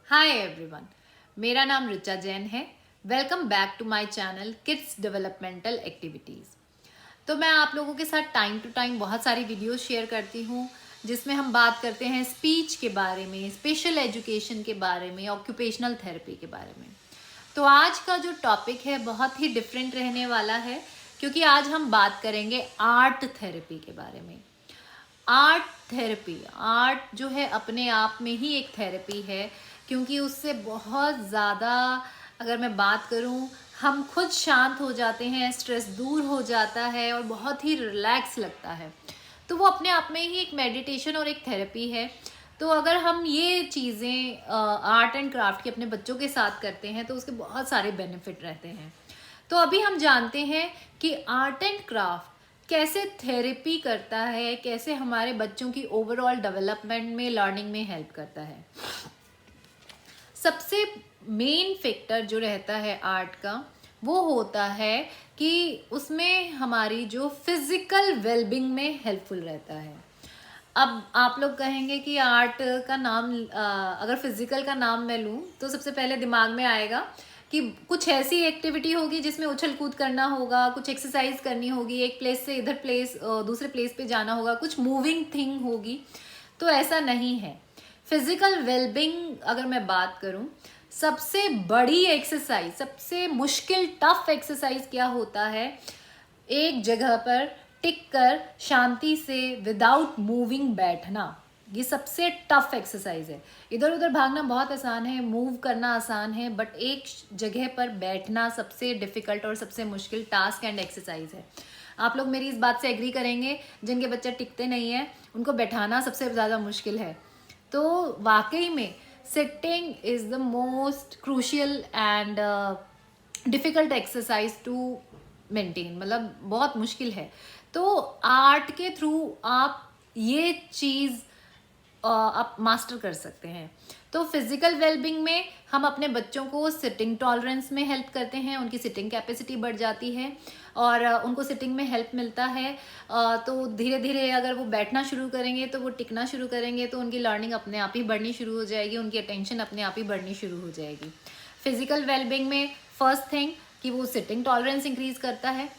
Hi everyone, मेरा नाम ऋचा जैन है। Welcome back to my channel kids developmental activities. तो मैं आप लोगों के साथ टाइम टू टाइम बहुत सारी वीडियोस शेयर करती हूँ जिसमें हम बात करते हैं स्पीच के बारे में, स्पेशल एजुकेशन के बारे में, ऑक्यूपेशनल थेरेपी के बारे में। तो आज का जो टॉपिक है बहुत ही डिफरेंट रहने वाला है, क्योंकि आज हम बात करेंगे आर्ट थेरेपी के बारे में। आर्ट थेरेपी, आर्ट जो है अपने आप में ही एक थेरेपी है, क्योंकि उससे बहुत ज़्यादा, अगर मैं बात करूं, हम खुद शांत हो जाते हैं, स्ट्रेस दूर हो जाता है और बहुत ही रिलैक्स लगता है। तो वो अपने आप में ही एक मेडिटेशन और एक थेरेपी है। तो अगर हम ये चीज़ें आर्ट एंड क्राफ्ट के अपने बच्चों के साथ करते हैं तो उसके बहुत सारे बेनिफिट रहते हैं। तो अभी हम जानते हैं कि आर्ट एंड क्राफ्ट कैसे थेरेपी करता है, कैसे हमारे बच्चों की ओवरऑल डेवलपमेंट में, लर्निंग में हेल्प करता है। सबसे मेन फैक्टर जो रहता है आर्ट का, वो होता है कि उसमें हमारी जो फिजिकल वेलबींग में हेल्पफुल रहता है। अब आप लोग कहेंगे कि आर्ट का नाम, अगर फिजिकल का नाम मैं लूँ तो सबसे पहले दिमाग में आएगा कि कुछ ऐसी एक्टिविटी होगी जिसमें उछल कूद करना होगा, कुछ एक्सरसाइज करनी होगी, एक प्लेस से इधर प्लेस दूसरे प्लेस पे जाना होगा, कुछ मूविंग थिंग होगी। तो ऐसा नहीं है। फिजिकल वेलबींग अगर मैं बात करूं, सबसे बड़ी एक्सरसाइज, सबसे मुश्किल टफ एक्सरसाइज क्या होता है? एक जगह पर टिक कर शांति से विदाउट मूविंग बैठना। ये सबसे टफ एक्सरसाइज है। इधर उधर भागना बहुत आसान है, मूव करना आसान है, बट एक जगह पर बैठना सबसे डिफिकल्ट और सबसे मुश्किल टास्क एंड एक्सरसाइज है। आप लोग मेरी इस बात से एग्री करेंगे, जिनके बच्चे टिकते नहीं है उनको बैठाना सबसे ज़्यादा मुश्किल है। तो वाकई में sitting is the most crucial and difficult exercise to maintain, मतलब बहुत मुश्किल है। तो आर्ट के थ्रू आप ये चीज़ आप मास्टर कर सकते हैं। तो फिजिकल वेलबींग में हम अपने बच्चों को सिटिंग टॉलरेंस में हेल्प करते हैं, उनकी सिटिंग कैपेसिटी बढ़ जाती है और उनको सिटिंग में हेल्प मिलता है। तो धीरे धीरे अगर वो बैठना शुरू करेंगे तो वो टिकना शुरू करेंगे, तो उनकी लर्निंग अपने आप ही बढ़नी शुरू हो जाएगी, उनकी अटेंशन अपने आप ही बढ़नी शुरू हो जाएगी। फिजिकल वेलबींग में फर्स्ट थिंग कि वो सिटिंग टॉलरेंस इंक्रीज करता है।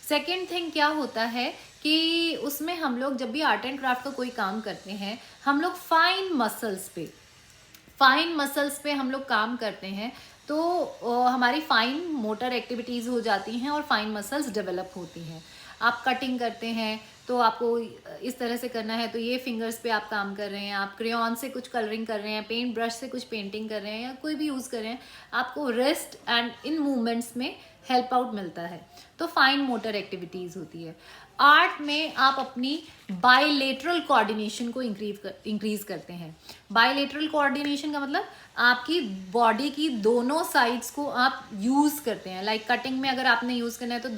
सेकेंड थिंग क्या होता है कि उसमें हम लोग जब भी आर्ट एंड क्राफ्ट का कोई काम करते हैं, हम लोग फाइन मसल्स पे हम लोग काम करते हैं, तो हमारी फाइन मोटर एक्टिविटीज़ हो जाती हैं और फाइन मसल्स डेवलप होती हैं। आप कटिंग करते हैं तो आपको इस तरह से करना है, तो ये फिंगर्स पे आप काम कर रहे हैं, आप क्रेयॉन से कुछ कलरिंग कर रहे हैं, पेंट ब्रश से कुछ पेंटिंग कर रहे हैं, या कोई भी यूज़ कर रहे हैं, आपको रिस्ट एंड इन मूवमेंट्स में हेल्प आउट मिलता है। तो फाइन मोटर एक्टिविटीज़ होती है। आर्ट में आप अपनी बायलेटरल कोऑर्डिनेशन को इंक्रीज करते हैं। बायलेटरल कोऑर्डिनेशन का मतलब आपकी बॉडी की दोनों साइड्स को आप यूज़ करते हैं। लाइक कटिंग में अगर आपने यूज़ करना है तो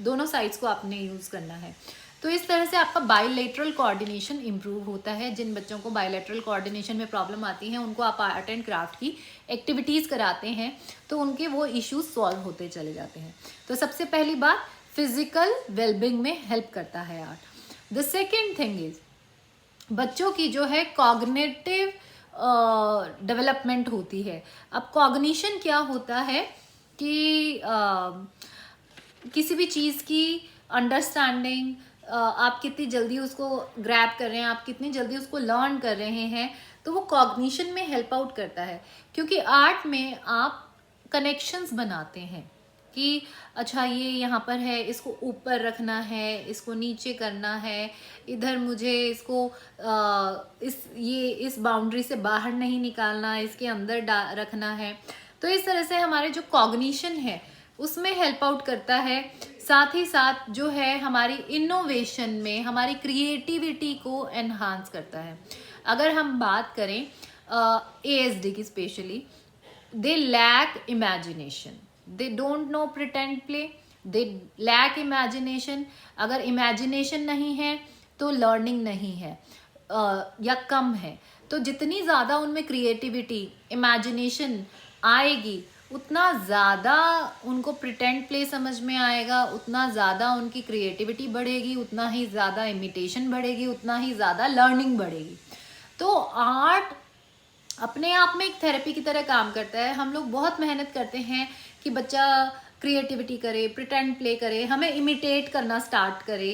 दोनों साइड्स को आपने यूज़ करना है। तो इस तरह से आपका बायलेटरल कोऑर्डिनेशन इम्प्रूव होता है। जिन बच्चों को बायलेटरल कोऑर्डिनेशन में प्रॉब्लम आती है, उनको आप आर्ट एंड क्राफ्ट की एक्टिविटीज़ कराते हैं तो उनके वो इश्यूज सॉल्व होते चले जाते हैं। तो सबसे पहली बात, फिजिकल वेलबींग में हेल्प करता है art. The second thing is, बच्चों की जो है कॉग्निटिव डेवलपमेंट होती है। अब कॉग्निशन क्या होता है कि किसी भी चीज़ की अंडरस्टैंडिंग, आप कितनी जल्दी उसको ग्रैब कर रहे हैं, आप कितनी जल्दी उसको लर्न कर रहे हैं, तो वो कॉग्निशन में हेल्प आउट करता है। क्योंकि आर्ट में आप कनेक्शंस बनाते हैं कि अच्छा ये यहाँ पर है, इसको ऊपर रखना है, इसको नीचे करना है, इधर मुझे इसको इस बाउंड्री से बाहर नहीं निकालना, इसके अंदर रखना है। तो इस तरह से हमारे जो कॉग्निशन है उसमें हेल्प आउट करता है। साथ ही साथ जो है हमारी इनोवेशन में, हमारी क्रिएटिविटी को एनहांस करता है। अगर हम बात करें ASD की specially, they lack imagination, they don't know pretend play, they lack imagination। अगर इमेजिनेशन नहीं है तो लर्निंग नहीं है, या कम है। तो जितनी ज़्यादा उनमें क्रिएटिविटी, इमेजिनेशन आएगी, उतना ज़्यादा उनको प्रिटेंड प्ले समझ में आएगा, उतना ज़्यादा उनकी क्रिएटिविटी बढ़ेगी, उतना ही ज़्यादा इमिटेशन बढ़ेगी, उतना ही ज़्यादा लर्निंग बढ़ेगी। तो आर्ट अपने आप में एक थेरेपी की तरह काम करता है। हम लोग बहुत मेहनत करते हैं कि बच्चा क्रिएटिविटी करे, प्रिटेंड प्ले करे, हमें इमिटेट करना स्टार्ट करे,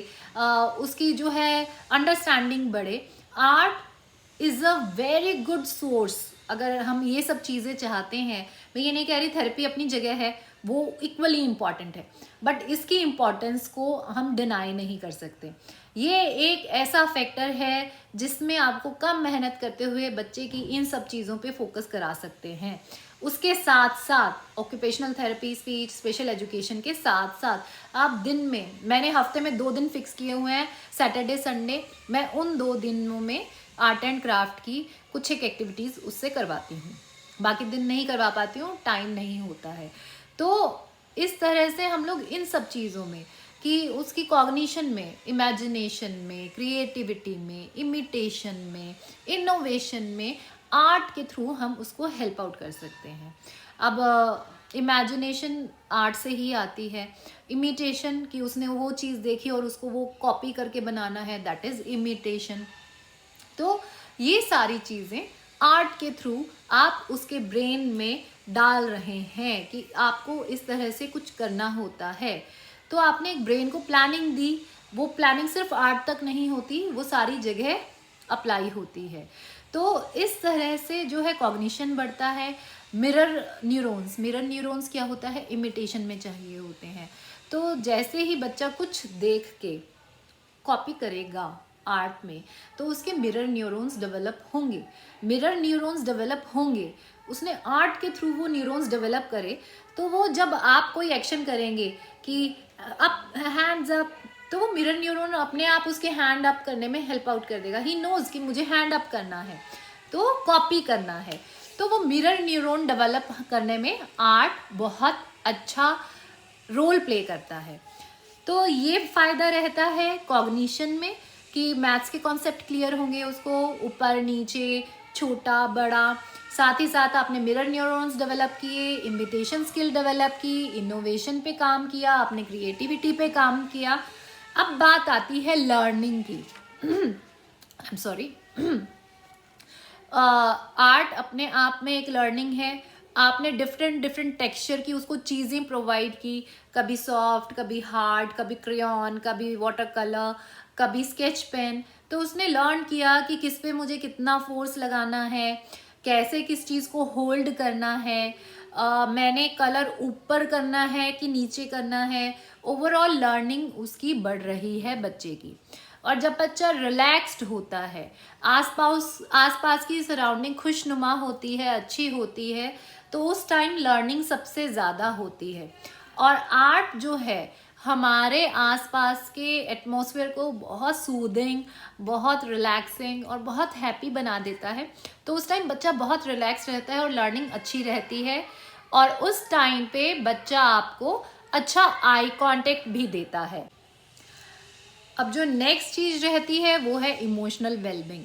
उसकी जो है अंडरस्टैंडिंग बढ़े। Art is a very good source. अगर हम ये सब चीज़ें चाहते हैं, मैं ये नहीं कह रही थेरेपी अपनी जगह है, वो इक्वली इम्पॉर्टेंट है, बट इसकी इम्पॉर्टेंस को हम डिनाई नहीं कर सकते। ये एक ऐसा फैक्टर है जिसमें आपको कम मेहनत करते हुए बच्चे की इन सब चीज़ों पे फोकस करा सकते हैं। उसके साथ साथ occupational therapy, speech, special education के साथ साथ आप दिन में, मैंने हफ्ते में 2 दिन फिक्स किए हुए हैं, सैटरडे संडे, मैं उन 2 दिनों में आर्ट एंड क्राफ्ट की कुछ एक एक्टिविटीज़ उससे करवाती हूँ। बाकी दिन नहीं करवा पाती हूँ, टाइम नहीं होता है। तो इस तरह से हम लोग इन सब चीज़ों में कि उसकी कॉग्निशन में, इमेजिनेशन में, क्रिएटिविटी में, इमिटेशन में, इनोवेशन में आर्ट के थ्रू हम उसको हेल्प आउट कर सकते हैं। अब इमेजिनेशन आर्ट से ही आती है। इमिटेशन कि उसने वो चीज़ देखी और उसको वो कॉपी करके बनाना है, दैट इज़ इमिटेशन। तो ये सारी चीज़ें आर्ट के थ्रू आप उसके ब्रेन में डाल रहे हैं कि आपको इस तरह से कुछ करना होता है। तो आपने एक ब्रेन को प्लानिंग दी, वो प्लानिंग सिर्फ आर्ट तक नहीं होती, वो सारी जगह अप्लाई होती है। तो इस तरह से जो है कॉग्निशन बढ़ता है। मिरर न्यूरॉन्स क्या होता है, इमिटेशन में चाहिए होते हैं। तो जैसे ही बच्चा कुछ देख के कॉपी करेगा आर्ट में, तो उसके मिरर न्यूरॉन्स डेवलप होंगे। उसने आर्ट के थ्रू वो न्यूरॉन्स डेवलप करे, तो वो जब आप कोई एक्शन करेंगे कि अप, हैंड्स अप, तो वो मिरर न्यूरॉन अपने आप उसके हैंड अप करने में हेल्प आउट कर देगा। ही नोज कि मुझे हैंड अप करना है, तो कॉपी करना है। तो वो मिरर न्यूरॉन डेवलप करने में आर्ट बहुत अच्छा रोल प्ले करता है। तो ये फ़ायदा रहता है कॉग्निशन में कि मैथ्स के कॉन्सेप्ट क्लियर होंगे उसको, ऊपर नीचे, छोटा बड़ा। साथ ही साथ आपने मिरर न्यूरॉन्स डेवलप किए, इमिटेशन स्किल डेवलप की, इनोवेशन पे काम किया, आपने क्रिएटिविटी पे काम किया। अब बात आती है लर्निंग की। I am sorry. आर्ट अपने आप में एक लर्निंग है। आपने डिफरेंट टेक्सचर की उसको चीज़ें प्रोवाइड की, कभी सॉफ्ट, कभी हार्ड, कभी क्रेयॉन, कभी वाटर कलर, कभी स्केच पेन। तो उसने लर्न किया कि किस पे मुझे कितना फोर्स लगाना है, कैसे किस चीज़ को होल्ड करना है, मैंने कलर ऊपर करना है कि नीचे करना है। ओवरऑल लर्निंग उसकी बढ़ रही है बच्चे की। और जब बच्चा रिलैक्स्ड होता है, आसपास की सराउंडिंग खुशनुमा होती है, अच्छी होती है, तो उस टाइम लर्निंग सबसे ज़्यादा होती है। और आर्ट जो है हमारे आसपास के एटमॉस्फेयर को बहुत सूदिंग, बहुत रिलैक्सिंग और बहुत हैप्पी बना देता है। तो उस टाइम बच्चा बहुत रिलैक्स रहता है और लर्निंग अच्छी रहती है। और उस टाइम पे बच्चा आपको अच्छा आई कांटेक्ट भी देता है। अब जो नेक्स्ट चीज़ रहती है वो है इमोशनल वेलबिंग,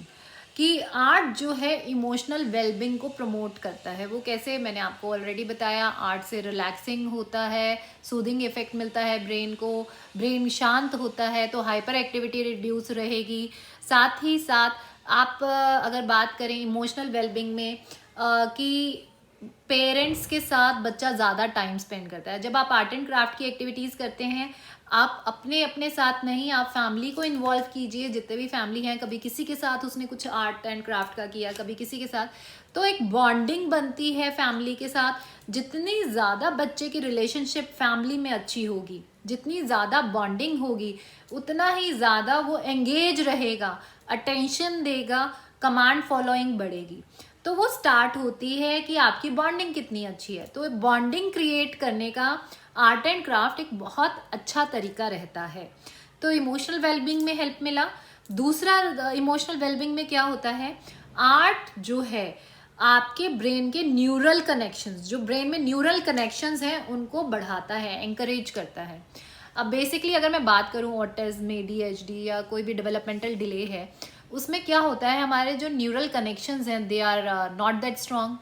कि आर्ट जो है इमोशनल वेलबिंग को प्रमोट करता है। वो कैसे, मैंने आपको ऑलरेडी बताया। आर्ट से रिलैक्सिंग होता है, सूदिंग इफेक्ट मिलता है ब्रेन को, ब्रेन शांत होता है, तो हाइपर एक्टिविटी रिड्यूस रहेगी। साथ ही साथ आप अगर बात करें इमोशनल वेलबिंग में कि पेरेंट्स के साथ बच्चा ज़्यादा टाइम स्पेंड करता है। जब आप आर्ट एंड क्राफ्ट की एक्टिविटीज़ करते हैं, आप अपने अपने साथ नहीं, आप फैमिली को इन्वॉल्व कीजिए। जितने भी फैमिली हैं, कभी किसी के साथ उसने कुछ आर्ट एंड क्राफ्ट का किया, कभी किसी के साथ, तो एक बॉन्डिंग बनती है फैमिली के साथ। जितनी ज़्यादा बच्चे की रिलेशनशिप फैमिली में अच्छी होगी, जितनी ज़्यादा बॉन्डिंग होगी, उतना ही ज़्यादा वो एंगेज रहेगा, अटेंशन देगा, कमांड फॉलोइंग बढ़ेगी। तो वो स्टार्ट होती है कि आपकी बॉन्डिंग कितनी अच्छी है। तो बॉन्डिंग क्रिएट करने का आर्ट एंड क्राफ्ट एक बहुत अच्छा तरीका रहता है। तो इमोशनल वेलबींग में हेल्प मिला। दूसरा, इमोशनल वेलबींग में क्या होता है, आर्ट जो है आपके ब्रेन के न्यूरल कनेक्शंस, जो ब्रेन में न्यूरल कनेक्शंस हैं, उनको बढ़ाता है, एंकरेज करता है। अब बेसिकली अगर मैं बात करूं ऑटिज्म में, ADHD या कोई भी डेवलपमेंटल डिले है, उसमें क्या होता है, हमारे जो न्यूरल कनेक्शंस हैं they are not that strong.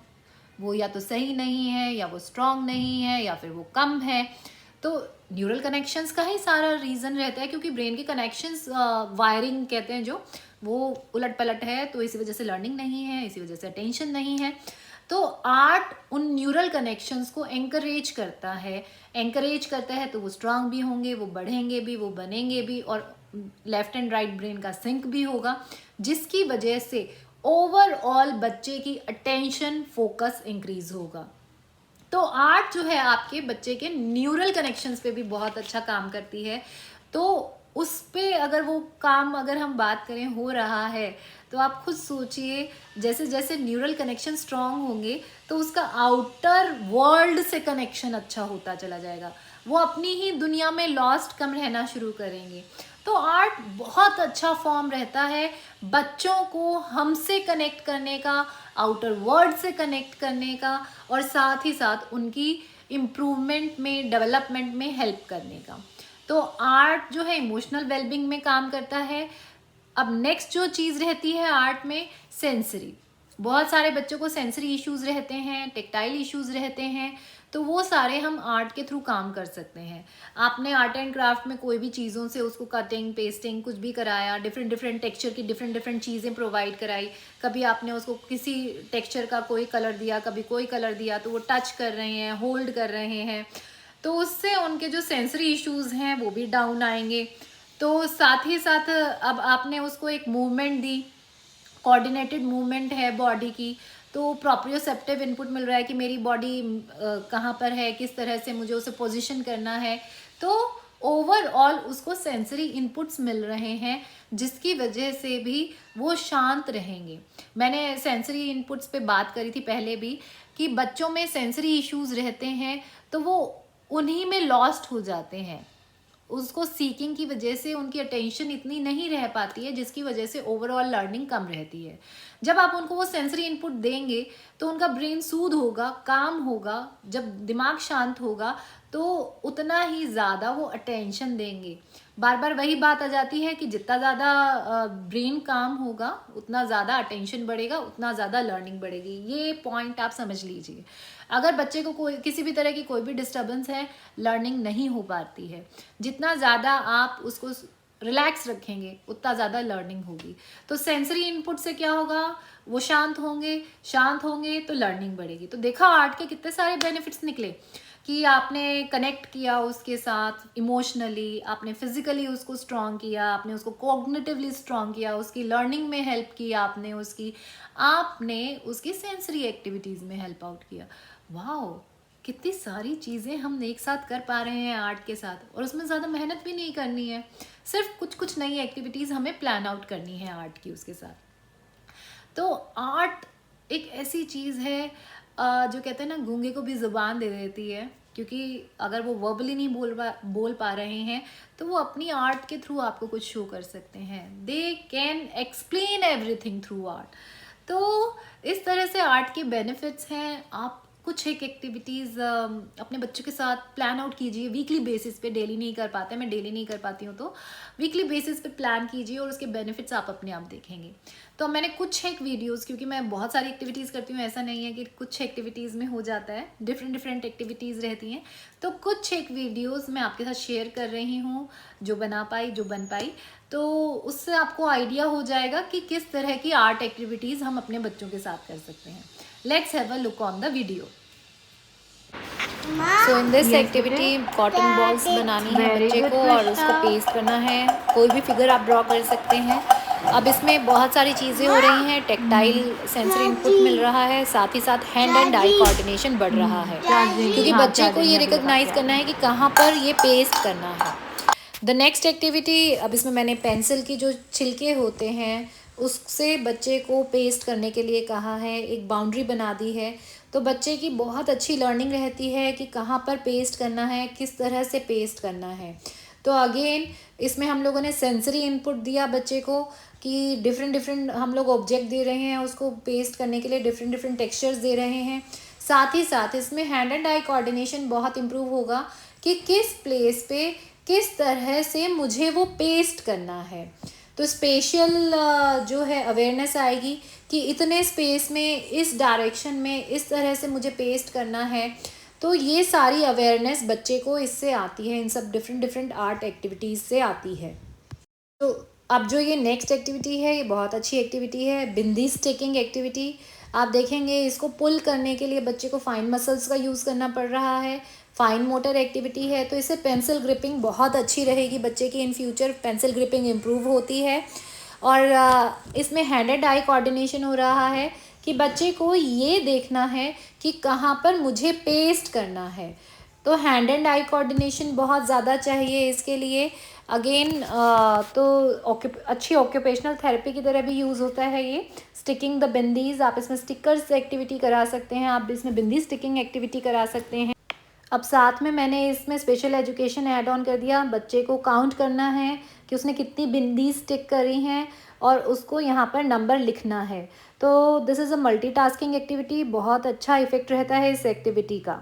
वो या तो सही नहीं है, या वो स्ट्रॉन्ग नहीं है, या फिर वो कम है। तो न्यूरल कनेक्शंस का ही सारा रीज़न रहता है, क्योंकि ब्रेन के कनेक्शंस, वायरिंग कहते हैं जो, वो उलट पलट है, तो इसी वजह से लर्निंग नहीं है, इसी वजह से अटेंशन नहीं है। तो आर्ट उन न्यूरल कनेक्शंस को एंकरेज करता है, तो वो स्ट्रांग भी होंगे, वो बढ़ेंगे भी, वो बनेंगे भी, और लेफ्ट एंड राइट ब्रेन का सिंक भी होगा, जिसकी वजह से ओवरऑल बच्चे की अटेंशन फोकस इंक्रीज होगा। तो आर्ट जो है आपके बच्चे के न्यूरल कनेक्शंस पे भी बहुत अच्छा काम करती है। तो उस पे अगर वो काम, अगर हम बात करें, हो रहा है, तो आप खुद सोचिए, जैसे जैसे न्यूरल कनेक्शन स्ट्रांग होंगे तो उसका आउटर वर्ल्ड से कनेक्शन अच्छा होता चला जाएगा, वो अपनी ही दुनिया में लॉस्ट कम रहना शुरू करेंगे। तो आर्ट बहुत अच्छा फॉर्म रहता है बच्चों को हमसे कनेक्ट करने का, आउटर वर्ल्ड से कनेक्ट करने का, और साथ ही साथ उनकी इम्प्रूवमेंट में, डेवलपमेंट में हेल्प करने का। तो आर्ट जो है इमोशनल वेलबींग में काम करता है। अब नेक्स्ट जो चीज़ रहती है आर्ट में, सेंसरी। बहुत सारे बच्चों को सेंसरी इश्यूज रहते हैं, टेक्टाइल इश्यूज रहते हैं, तो वो सारे हम आर्ट के थ्रू काम कर सकते हैं। आपने आर्ट एंड क्राफ्ट में कोई भी चीज़ों से उसको कटिंग, पेस्टिंग कुछ भी कराया, डिफरेंट डिफरेंट टेक्सचर की डिफरेंट चीज़ें प्रोवाइड कराई, कभी आपने उसको किसी टेक्सचर का कोई कलर दिया, कभी कोई कलर दिया, तो वो टच कर रहे हैं, होल्ड कर रहे हैं, तो उससे उनके जो सेंसरी इश्यूज हैं वो भी डाउन आएंगे। तो साथ ही साथ अब आपने उसको एक मूवमेंट दी, कोऑर्डिनेटेड मूवमेंट है बॉडी की, तो प्रॉप्रियोसेप्टिव इनपुट मिल रहा है कि मेरी बॉडी कहाँ पर है, किस तरह से मुझे उसे पोजीशन करना है, तो ओवरऑल उसको सेंसरी इनपुट्स मिल रहे हैं, जिसकी वजह से भी वो शांत रहेंगे। मैंने सेंसरी इनपुट्स पे बात करी थी पहले भी, कि बच्चों में सेंसरी इश्यूज रहते हैं तो वो उन्हीं में लॉस्ट हो जाते हैं, उसको सीकिंग की वजह से उनकी अटेंशन इतनी नहीं रह पाती है, जिसकी वजह से ओवरऑल लर्निंग कम रहती है। जब आप उनको वो सेंसरी इनपुट देंगे तो उनका ब्रेन सूद होगा, काम होगा, जब दिमाग शांत होगा तो उतना ही ज़्यादा वो अटेंशन देंगे। बार बार वही बात आ जाती है कि जितना ज़्यादा ब्रेन काम होगा उतना ज़्यादा अटेंशन बढ़ेगा, उतना ज़्यादा लर्निंग बढ़ेगी। ये पॉइंट आप समझ लीजिए। अगर बच्चे को कोई किसी भी तरह की कोई भी डिस्टर्बेंस है, लर्निंग नहीं हो पाती है। जितना ज़्यादा आप उसको रिलैक्स रखेंगे उतना ज़्यादा लर्निंग होगी। तो सेंसरी इनपुट से क्या होगा, वो शांत होंगे तो लर्निंग बढ़ेगी। तो देखा आर्ट के कितने सारे बेनिफिट्स निकले, कि आपने कनेक्ट किया उसके साथ इमोशनली, आपने फिजिकली उसको स्ट्रॉन्ग किया, आपने उसको कॉग्निटिवली स्ट्रॉन्ग किया, उसकी लर्निंग में हेल्प की आपने उसकी सेंसरी एक्टिविटीज़ में हेल्प आउट किया। वाओ, कितनी सारी चीज़ें हम एक साथ कर पा रहे हैं आर्ट के साथ, और उसमें ज़्यादा मेहनत भी नहीं करनी है, सिर्फ कुछ कुछ नई एक्टिविटीज़ हमें प्लान आउट करनी है आर्ट की उसके साथ। तो आर्ट एक ऐसी चीज़ है जो कहते हैं ना, गूंगे को भी ज़ुबान दे देती है, क्योंकि अगर वो वर्बली नहीं बोल पा रहे हैं तो वो अपनी आर्ट के थ्रू आपको कुछ शो कर सकते हैं। They can explain everything through art. तो इस तरह से आर्ट के बेनिफिट्स हैं। आप कुछ एक एक्टिविटीज़ अपने बच्चों के साथ प्लान आउट कीजिए वीकली बेसिस पे, डेली नहीं कर पाते, मैं डेली नहीं कर पाती हूँ, तो वीकली बेसिस पे प्लान कीजिए और उसके बेनिफिट्स आप अपने आप देखेंगे। तो मैंने कुछ एक वीडियोस, क्योंकि मैं बहुत सारी एक्टिविटीज़ करती हूँ, ऐसा नहीं है कि कुछ एक्टिविटीज़ में हो जाता है, डिफरेंट एक्टिविटीज़ रहती हैं, तो कुछ एक वीडियोस मैं आपके साथ शेयर कर रही हूँ, जो बन पाई, तो उससे आपको आइडिया हो जाएगा कि किस तरह की आर्ट एक्टिविटीज़ हम अपने बच्चों के साथ कर सकते हैं। Let's have a look on the video. So in this activity cotton balls बनानी है बच्चे को और उसको पेस्ट करना है। कोई भी फिगर आप ड्रॉ कर सकते हैं। अब इसमें बहुत सारी चीज़ें हो रही हैं, टेक्टाइल सेंसरी इनपुट मिल रहा है, साथ ही साथ हैंड एंड आई कोऑर्डिनेशन बढ़ रहा है, क्योंकि बच्चे को ये रिकॉग्नाइज करना है कि कहाँ पर ये पेस्ट करना है। द नेक्स्ट एक्टिविटी, अब इसमें मैंने पेंसिल की जो छिलके होते हैं उससे बच्चे को पेस्ट करने के लिए कहा है, एक बाउंड्री बना दी है, तो बच्चे की बहुत अच्छी लर्निंग रहती है कि कहाँ पर पेस्ट करना है, किस तरह से पेस्ट करना है। तो अगेन इसमें हम लोगों ने सेंसरी इनपुट दिया बच्चे को कि डिफरेंट हम लोग ऑब्जेक्ट दे रहे हैं उसको पेस्ट करने के लिए, डिफरेंट टेक्सचर्स दे रहे हैं। साथ ही साथ इसमें हैंड एंड आई कोऑर्डिनेशन बहुत इम्प्रूव होगा कि किस प्लेस पे किस तरह से मुझे वो पेस्ट करना है। तो स्पेशल जो है अवेयरनेस आएगी कि इतने स्पेस में, इस डायरेक्शन में, इस तरह से मुझे पेस्ट करना है। तो ये सारी अवेयरनेस बच्चे को इससे आती है, इन सब डिफरेंट आर्ट एक्टिविटीज़ से आती है। तो अब जो ये नेक्स्ट एक्टिविटी है, ये बहुत अच्छी एक्टिविटी है, बिंदी स्टिकिंग एक्टिविटी। आप देखेंगे इसको पुल करने के लिए बच्चे को फाइन मसल्स का यूज़ करना पड़ रहा है, फाइन मोटर एक्टिविटी है, तो इससे पेंसिल ग्रिपिंग बहुत अच्छी रहेगी बच्चे की। In future pencil gripping improve होती है। और इसमें हैंड एंड आई कोऑर्डिनेशन हो रहा है कि बच्चे को ये देखना है कि कहाँ पर मुझे पेस्ट करना है। तो हैंड एंड आई कोऑर्डिनेशन बहुत ज़्यादा चाहिए इसके लिए। अगेन तो अच्छी ऑक्यूपेशनल थेरेपी की तरह भी यूज़ होता है ये स्टिकिंग द बिंदीज। आप इसमें स्टिकर्स एक्टिविटी करा सकते हैं, आप इसमें बिंदी स्टिकिंग एक्टिविटी करा सकते हैं। अब साथ में मैंने इसमें स्पेशल एजुकेशन ऐड ऑन कर दिया। बच्चे को काउंट करना है कि उसने कितनी बिंदी स्टिक करी हैं और उसको यहाँ पर नंबर लिखना है। तो this is a multitasking activity, बहुत अच्छा इफेक्ट रहता है इस एक्टिविटी का।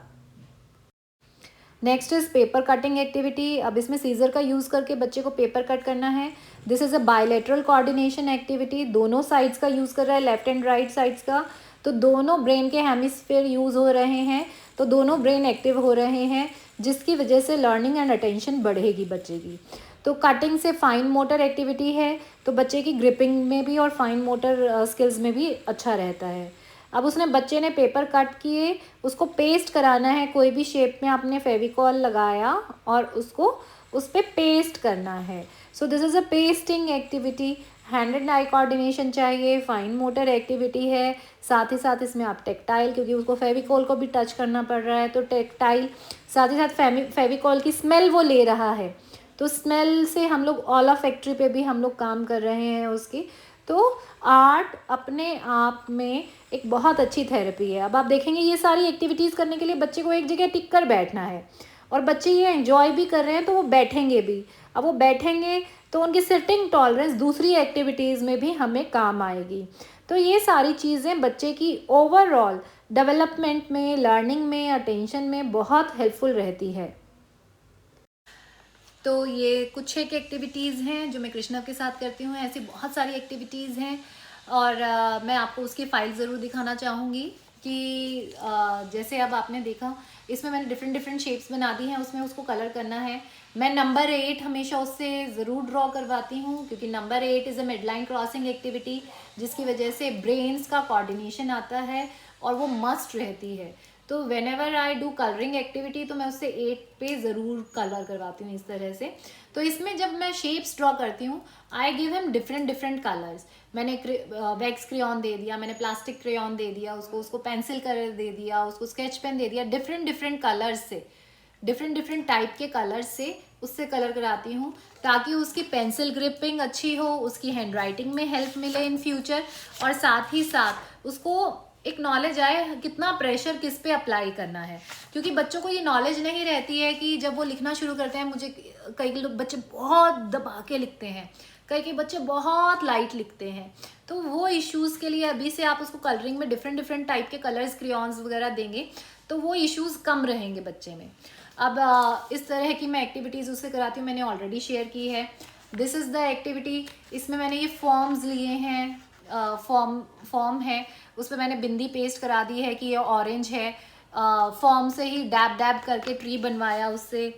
Next is paper cutting activity. अब इसमें सीज़र का यूज़ करके बच्चे को पेपर कट करना है। This is a bilateral coordination activity, दोनों साइड्स का यूज़ कर रहा है, लेफ्ट एंड राइट साइड्स का। तो दोनों ब्रेन के हेमिस्फीयर यूज़ हो रहे हैं, तो दोनों ब्रेन एक्टिव हो रहे हैं, जिसकी वजह से लर्निंग एंड अटेंशन बढ़ेगी बच्चे की। तो कटिंग से फाइन मोटर एक्टिविटी है, तो बच्चे की ग्रिपिंग में भी और फाइन मोटर स्किल्स में भी अच्छा रहता है। अब उसने बच्चे ने पेपर कट किए, उसको पेस्ट कराना है, कोई भी शेप में आपने फेविकॉल लगाया और उसको उस पर पेस्ट करना है। So this is a pasting activity. Hand and eye coordination चाहिए, फाइन मोटर एक्टिविटी है, साथ ही साथ इसमें आप टेक्टाइल, क्योंकि उसको फेविकॉल को भी टच करना पड़ रहा है, तो टेक्टाइल, साथ ही साथ फेविकॉल की स्मेल वो ले रहा है, तो स्मेल से हम लोग ओला फैक्ट्री पे भी हम लोग काम कर रहे हैं उसकी। तो आर्ट अपने आप में एक बहुत अच्छी थेरेपी है। अब आप देखेंगे ये सारी एक्टिविटीज़ करने के लिए बच्चे को एक जगह टिक कर बैठना है, और बच्चे ये एंजॉय भी कर रहे हैं तो वो बैठेंगे भी। अब वो बैठेंगे तो उनकी सिटिंग टॉलरेंस दूसरी एक्टिविटीज़ में भी हमें काम आएगी। तो ये सारी चीज़ें बच्चे की ओवरऑल डेवलपमेंट में, लर्निंग में, अटेंशन में बहुत हेल्पफुल रहती है। तो ये कुछ एक एक्टिविटीज़ हैं जो मैं कृष्णा के साथ करती हूँ, ऐसी बहुत सारी एक्टिविटीज़ हैं। और मैं आपको उसकी फ़ाइल ज़रूर दिखाना चाहूँगी कि जैसे अब आपने देखा इसमें मैंने डिफरेंट डिफरेंट शेप्स बना दी हैं, उसमें उसको कलर करना है। मैं नंबर 8 हमेशा उससे ज़रूर ड्रॉ करवाती हूँ, क्योंकि number 8 is a midline crossing activity, जिसकी वजह से ब्रेन्स का कोऑर्डिनेशन आता है और वो मस्ट रहती है। तो when ever I do colouring activity तो मैं उससे 8 पे ज़रूर कलर करवाती हूँ इस तरह से। तो इसमें जब मैं शेप्स ड्रॉ करती हूँ, I give him different different colours. मैंने वैक्स क्रेयॉन दे दिया, मैंने प्लास्टिक क्रेयॉन दे दिया उसको पेंसिल कलर दे दिया, उसको स्केच पेन दे दिया, डिफरेंट डिफरेंट कलर्स से, डिफरेंट डिफरेंट टाइप के कलर्स से उससे कलर कराती हूँ, ताकि उसकी पेंसिल ग्रिपिंग अच्छी हो, उसकी हैंड राइटिंग में हेल्प मिले इन फ्यूचर, और साथ ही साथ उसको एक नॉलेज आए कितना प्रेशर किस पे अप्लाई करना है। क्योंकि बच्चों को ये नॉलेज नहीं रहती है कि जब वो लिखना शुरू करते हैं, मुझे कई लोग बच्चे बहुत दबा के लिखते हैं, कई बच्चे बहुत लाइट लिखते हैं। तो वो इश्यूज़ के लिए अभी से आप उसको कलरिंग में डिफरेंट डिफरेंट टाइप के कलर्स क्रेयॉन्स वगैरह देंगे तो वो इश्यूज़ कम रहेंगे बच्चे में। अब इस तरह की मैं एक्टिविटीज़ उससे कराती हूँ, मैंने ऑलरेडी शेयर की है। This is the activity. इसमें मैंने ये फॉर्म्स लिए हैं, फॉर्म है, उस पर मैंने बिंदी पेस्ट करा दी है कि ये ऑरेंज है। फॉर्म से ही डैब डैब करके ट्री बनवाया उससे,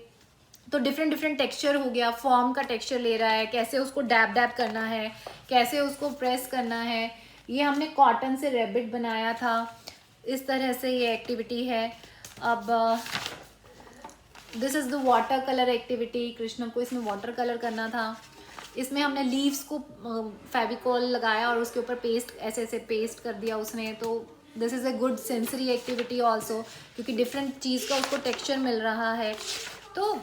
तो डिफरेंट डिफरेंट टेक्सचर हो गया, फॉर्म का टेक्सचर ले रहा है, कैसे उसको डैब डैब करना है, कैसे उसको प्रेस करना है। ये हमने कॉटन से रैबिट बनाया था, इस तरह से ये एक्टिविटी है। अब this is the water colour activity. Krishna को इसमें वाटर कलर करना था। इसमें हमने लीव्स को फेविकॉल लगाया और उसके ऊपर पेस्ट ऐसे ऐसे पेस्ट कर दिया उसने। तो this is a good sensory activity also, क्योंकि डिफरेंट चीज़ का उसको टेक्सचर मिल रहा है। तो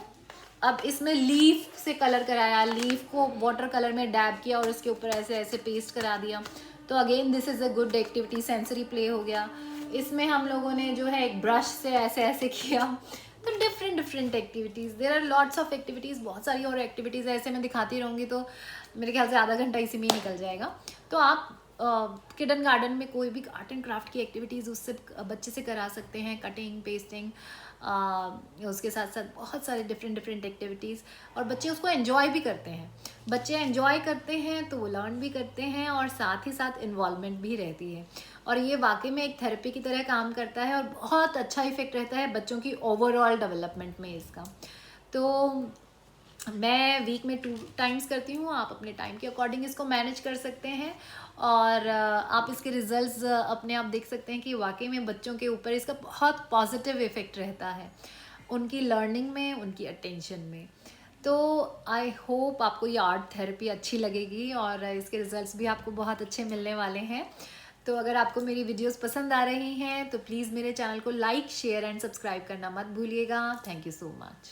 अब इसमें लीफ से कलर कराया, लीफ को वाटर कलर में डैब किया और उसके ऊपर ऐसे ऐसे पेस्ट करा दिया। तो again this is a good activity, sensory play हो गया। इसमें हम लोगों ने जो है एक ब्रश से ऐसे ऐसे किया। तो different different activities, there are lots of activities, बहुत सारी और एक्टिविटीज़ ऐसे मैं दिखाती रहूँगी तो मेरे ख्याल से आधा घंटा इसी में ही निकल जाएगा। तो आप किडन गार्डन में कोई भी आर्ट एंड क्राफ्ट की एक्टिविटीज़ उससे बच्चे से करा सकते हैं, कटिंग, पेस्टिंग, उसके साथ साथ बहुत सारे डिफरेंट डिफरेंट एक्टिविटीज़, और बच्चे उसको एंजॉय भी करते हैं। बच्चे एंजॉय करते हैं तो वो लर्न भी करते हैं, और साथ ही साथ इन्वॉल्वमेंट भी रहती है, और ये वाकई में एक थेरेपी की तरह काम करता है और बहुत अच्छा इफेक्ट रहता है बच्चों की ओवरऑल डेवलपमेंट में इसका। तो मैं वीक में 2 टाइम्स करती हूँ, आप अपने टाइम के अकॉर्डिंग इसको मैनेज कर सकते हैं। और आप इसके रिजल्ट्स अपने आप देख सकते हैं कि वाकई में बच्चों के ऊपर इसका बहुत पॉजिटिव इफ़ेक्ट रहता है, उनकी लर्निंग में, उनकी अटेंशन में। तो आई होप आपको ये आर्ट थेरेपी अच्छी लगेगी और इसके रिजल्ट्स भी आपको बहुत अच्छे मिलने वाले हैं। तो अगर आपको मेरी वीडियोस पसंद आ रही हैं तो प्लीज़ मेरे चैनल को लाइक, शेयर एंड सब्सक्राइब करना मत भूलिएगा। Thank you so much.